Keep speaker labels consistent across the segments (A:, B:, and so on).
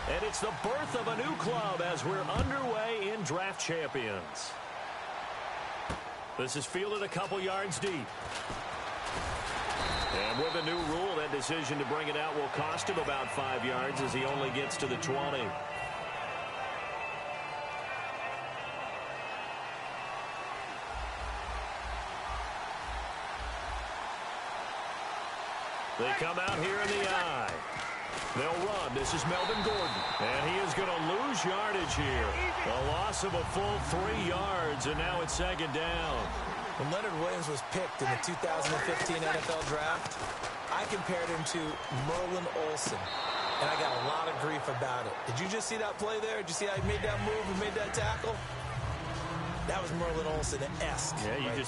A: And it's the birth of a new club as we're underway in Draft Champions. This is fielded a couple yards deep. And with a new rule, that decision to bring it out will cost him about 5 yards as he only gets to the 20. They come out here in the I. They'll run. This is Melvin Gordon. And he is going to lose yardage here. A loss of a full 3 yards, and now it's second down.
B: When Leonard Williams was picked in the 2015 NFL Draft, I compared him to Merlin Olsen, and I got a lot of grief about it. Did you just see that play there? Did you see how he made that move and made that tackle? That was Merlin Olsen-esque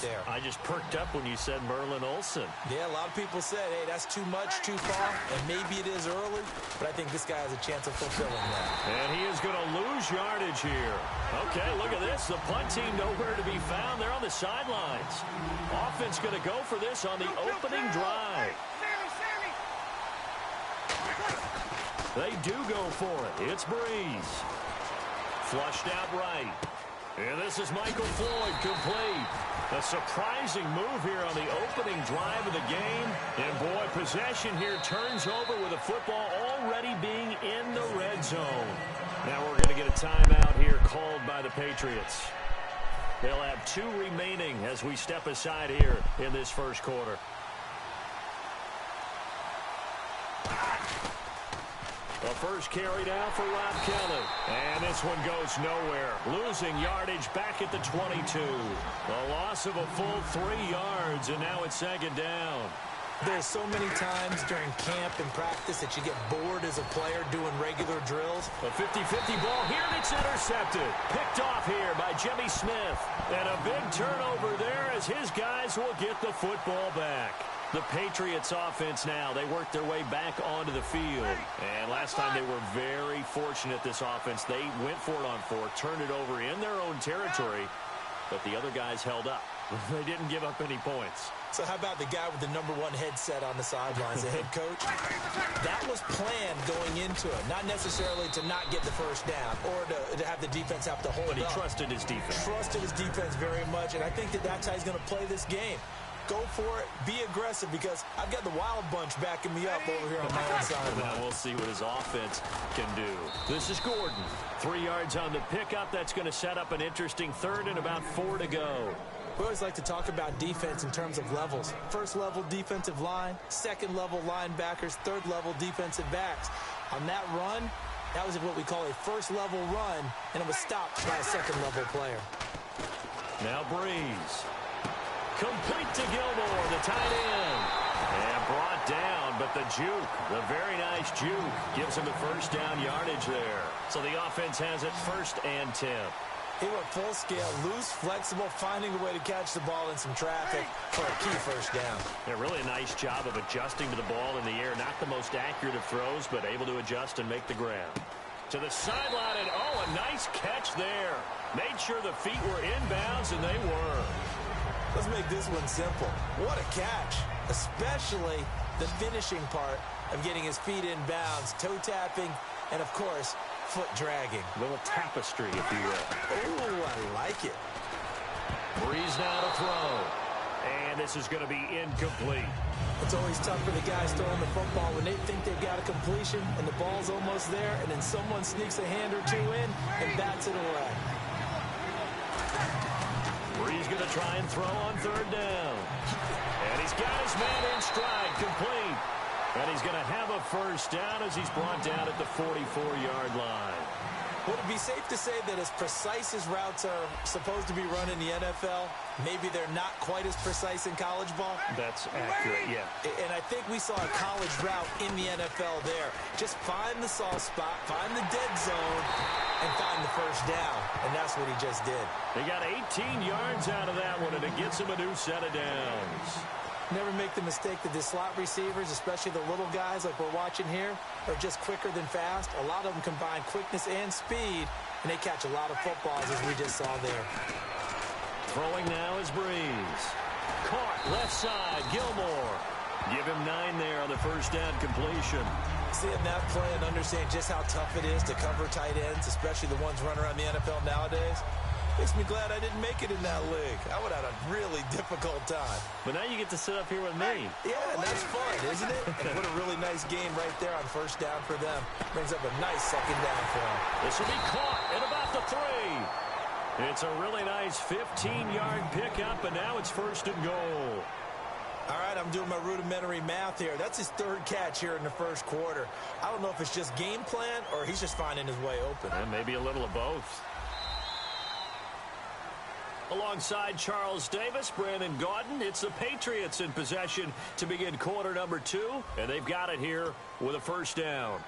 B: there.
A: I just perked up when you said Merlin Olsen.
B: Yeah, a lot of people said, hey, that's too much, too far, and maybe it is early, but I think this guy has a chance of fulfilling that.
A: And he is going to lose yardage here. Okay, look at this. The punt team nowhere to be found. They're on the sidelines. Offense going to go for this on the opening drive. They do go for it. It's Breeze. Flushed out right. And this is Michael Floyd complete. A surprising move here on the opening drive of the game. And boy, possession here turns over with the football already being in the red zone. Now we're going to get a timeout here called by the Patriots. They'll have 2 remaining as we step aside here in this first quarter. The first carry down for Rob Kelly. And this one goes nowhere. Losing yardage back at the 22. A loss of a full 3 yards, and now it's second down.
B: There's so many times during camp and practice that you get bored as a player doing regular drills.
A: A 50-50 ball here, and it's intercepted. Picked off here by Jimmy Smith. And a big turnover there as his guys will get the football back. The Patriots offense now, they worked their way back onto the field. And last time they were very fortunate, this offense. They went for it on 4, turned it over in their own territory, but the other guys held up. They didn't give up any points.
B: So how about the guy with the #1 headset on the sidelines, the head coach? That was planned going into it, not necessarily to not get the first down or to have the defense have to hold up.
A: But he trusted his defense.
B: Trusted his defense very much, and I think that that's how he's going to play this game. Go for it. Be aggressive because I've got the Wild Bunch backing me up over here on my own side.
A: Now we'll see what his offense can do. This is Gordon. 3 yards on the pickup. That's going to set up an interesting third and about 4 to go.
B: We always like to talk about defense in terms of levels. First level defensive line, second level linebackers, third level defensive backs. On that run, that was what we call a first level run, and it was stopped by a second level player.
A: Now Breeze. Complete to Gilmore, the tight end. And brought down, but the juke, the very nice juke, gives him the first down yardage there. So the offense has it 1st and 10.
B: He went full scale, loose, flexible, finding a way to catch the ball in some traffic for a key first down.
A: Yeah, really a nice job of adjusting to the ball in the air. Not the most accurate of throws, but able to adjust and make the grab. To the sideline, and oh, a nice catch there. Made sure the feet were inbounds, and they were.
B: Let's make this one simple. What a catch, especially the finishing part of getting his feet in bounds, toe tapping, and of course, foot dragging.
A: A little tapestry, if you will.
B: Oh, I like it.
A: Breeze now to throw. And this is going to be incomplete.
B: It's always tough for the guys throwing the football when they think they've got a completion and the ball's almost there, and then someone sneaks a hand or 2 in and bats it away.
A: Breeze going to try and throw on 3rd down. And he's got his man in stride, complete. And he's going to have a first down as he's brought down at the 44-yard line.
B: Would it be safe to say that as precise as routes are supposed to be run in the NFL, maybe they're not quite as precise in college ball?
A: That's accurate, yeah.
B: And I think we saw a college route in the NFL there. Just find the soft spot, find the dead zone, and find the first down. And that's what he just did.
A: They got 18 yards out of that one, and it gets him a new set of downs.
B: Never make the mistake that the slot receivers, especially the little guys like we're watching here, are just quicker than fast. A lot of them combine quickness and speed, and they catch a lot of footballs, as we just saw there.
A: Throwing now is Breeze. Caught left side, Gilmore. Give him 9 there on the first down completion.
B: Seeing that play and understanding just how tough it is to cover tight ends, especially the ones running around the NFL nowadays, makes me glad I didn't make it in that league. I would have had a really difficult time.
A: But now you get to sit up here with me.
B: Yeah, that's fun, isn't it? And what a really nice game right there on first down for them. Brings up a nice second down for them.
A: This will be caught at about the 3. It's a really nice 15-yard pickup, and now it's first and goal.
B: All right, I'm doing my rudimentary math here. That's his third catch here in the first quarter. I don't know if it's just game plan or he's just finding his way open.
A: And maybe a little of both. Alongside Charles Davis, Brandon Gaudin, it's the Patriots in possession to begin quarter number 2, and they've got it here with a first down.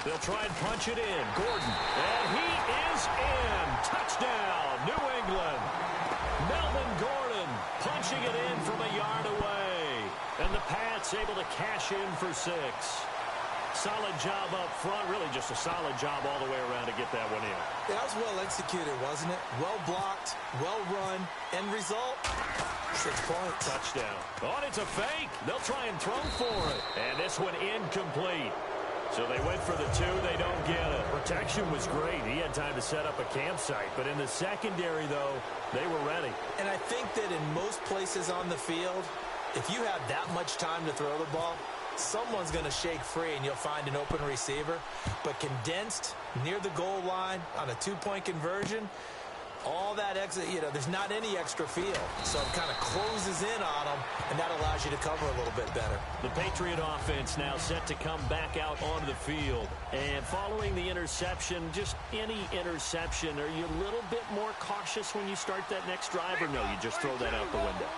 A: They'll try and punch it in. Gordon, and he is in. Touchdown, New England. Melvin Gordon punching it in from a yard away. And the Pats able to cash in for 6. Solid job up front. Really just a solid job all the way around to get that one in.
B: That was well executed, wasn't it? Well blocked, well run. End result, 6 points.
A: Touchdown. Oh, and it's a fake. They'll try and throw for it. And this one incomplete. So they went for the 2. They don't get it. Protection was great. He had time to set up a campsite. But in the secondary, though, they were ready.
B: And I think that in most places on the field, if you have that much time to throw the ball, someone's going to shake free and you'll find an open receiver. But condensed near the goal line on a 2-point conversion, all that exit, there's not any extra field. So it kind of closes in on them, and that allows you to cover a little bit better.
A: The Patriot offense now set to come back out onto the field. And following the interception, just any interception, are you a little bit more cautious when you start that next drive, or no, you just throw that out the window?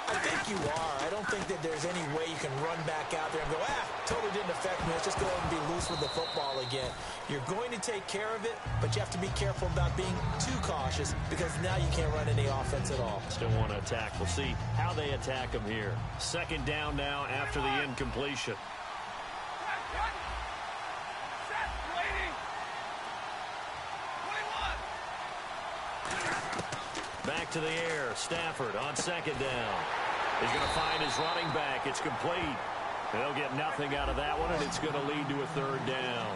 B: I think you are. I don't think that there's any way you can run back out there and go, totally didn't affect me. Let's just go ahead and be loose with the football again. You're going to take care of it, but you have to be careful about being too cautious because now you can't run any offense at all.
A: Still want to attack. We'll see how they attack them here. Second down now after the incompletion. Back to the air. Stafford on second down. He's going to find his running back. It's complete. They'll get nothing out of that one, and it's going to lead to a third down.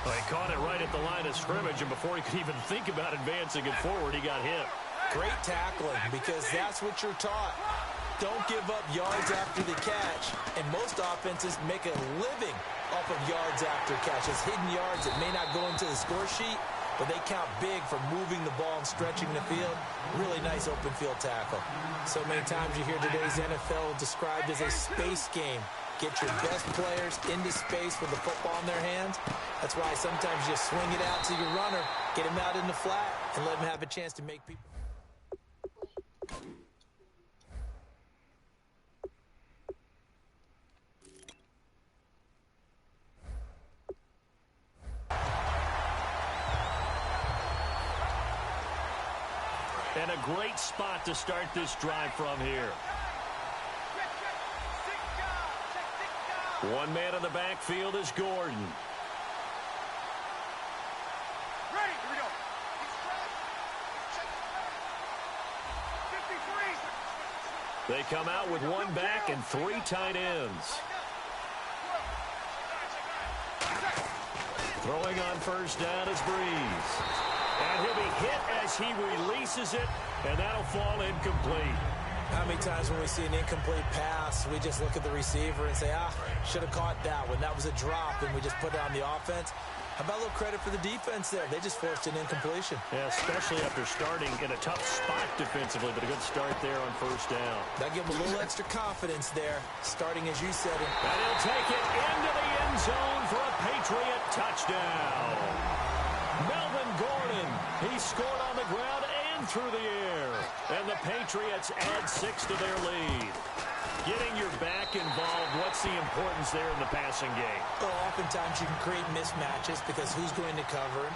A: Well, he caught it right at the line of scrimmage, and before he could even think about advancing it forward, he got hit.
B: Great tackling, because that's what you're taught. Don't give up yards after the catch, and most offenses make a living off of yards after catches. Hidden yards that may not go into the score sheet, but they count big for moving the ball and stretching the field. Really nice open field tackle. So many times you hear today's NFL described as a space game. Get your best players into space with the football in their hands. That's why sometimes you swing it out to your runner, get him out in the flat, and let him have a chance to make people.
A: And a great spot to start this drive from here. One man in the backfield is Gordon.
C: Ready, here we go.
A: They come out with one back and 3 tight ends. Throwing on first down is Breeze. And he'll be hit as he releases it, and that'll fall incomplete.
B: How many times when we see an incomplete pass, we just look at the receiver and say, should have caught that one. That was a drop, and we just put it on the offense. How about a little credit for the defense there? They just forced an incompletion.
A: Yeah, especially after starting in a tough spot defensively, but a good start there on first down.
B: That give them a little extra confidence there, starting as you said.
A: And he'll take it into the end zone for a Patriot touchdown. Melvin Gordon, he scored on the ground and through the air. And the Patriots add 6 to their lead. Getting your back involved, what's the importance there in the passing game?
B: Well, oftentimes you can create mismatches because who's going to cover him?